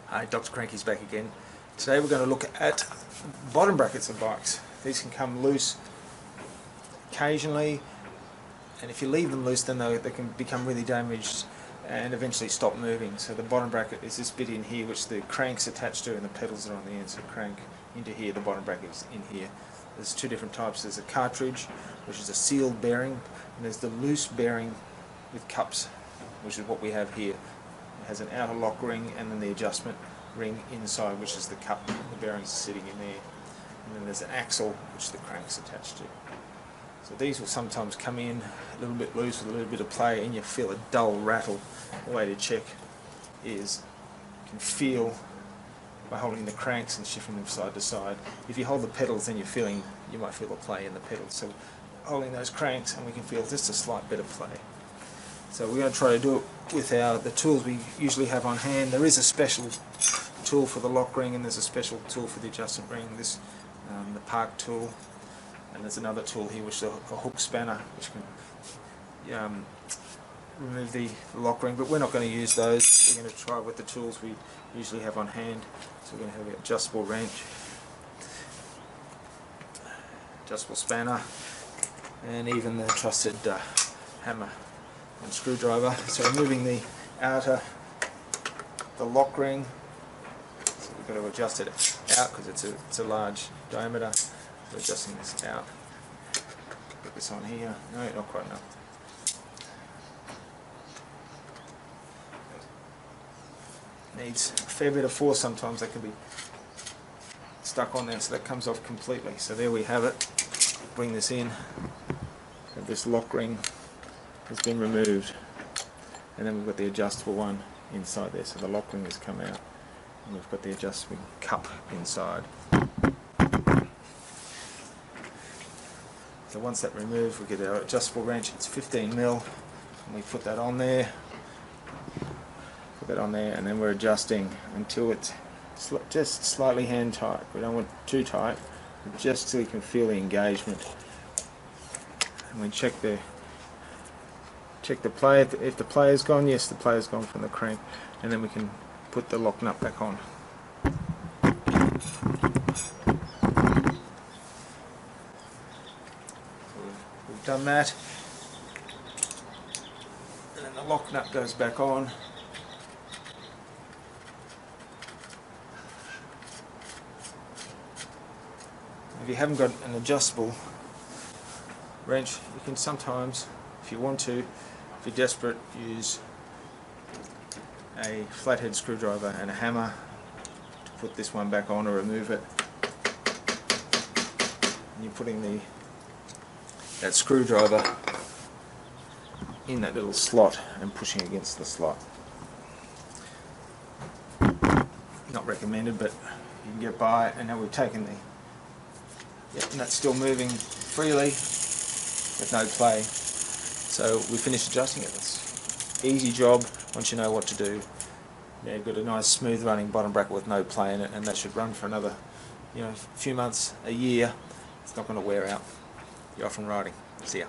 Hi, Dr. Cranky's back again. Today we're going to look at bottom brackets of bikes. These can come loose occasionally, and if you leave them loose then they can become really damaged and eventually stop moving. So the bottom bracket is this bit in here which the crank's attached to and the pedals are on the end. So crank into here, the bottom bracket is in here. There's two different types. There's a cartridge, which is a sealed bearing, and there's the loose bearing with cups, which is what we have here. It has an outer lock ring and then the adjustment ring inside, which is the cup. The bearings are sitting in there. And then there's an axle, which the crank's attached to. So these will sometimes come in a little bit loose with a little bit of play and you feel a dull rattle. The way to check is you can feel by holding the cranks and shifting them side to side. If you hold the pedals then you might feel the play in the pedals. So holding those cranks and we can feel just a slight bit of play. So we're going to try to do it with the tools we usually have on hand. There is a special tool for the lock ring and there's a special tool for the adjustment ring. This the Park tool, and there's another tool here which is a hook spanner which can remove the lock ring, but we're not going to use those. We're going to try with the tools we usually have on hand. So we're going to have an adjustable wrench, adjustable spanner, and even the trusted hammer and screwdriver. So removing the lock ring, so we've got to adjust it out because it's a large diameter. So adjusting this out. Put this on here. No, not quite enough. Needs a fair bit of force sometimes. That can be stuck on there, so that comes off completely. So there we have it. Bring this in. And this lock ring has been removed, and then we've got the adjustable one inside there, so the lock ring has come out and we've got the adjustable cup inside. So once that removes, we get our adjustable wrench. It's 15mm, and we put that on there, and then we're adjusting until it's just slightly hand tight. We don't want it too tight, but just so you can feel the engagement. And we check the play. If the play is gone, yes, the play is gone from the crank, and then we can put the lock nut back on. So we've done that, and then the lock nut goes back on. If you haven't got an adjustable wrench, you can sometimes, if you want to, if you're desperate, use a flathead screwdriver and a hammer to put this one back on or remove it. And you're putting that screwdriver in that little slot and pushing against the slot. Not recommended, but you can get by. And now we've taken and that's still moving freely with no play. So we finished adjusting it. It's an easy job once you know what to do. Yeah, you've got a nice smooth running bottom bracket with no play in it, and that should run for another few months, a year. It's not going to wear out. You're off and riding. See ya.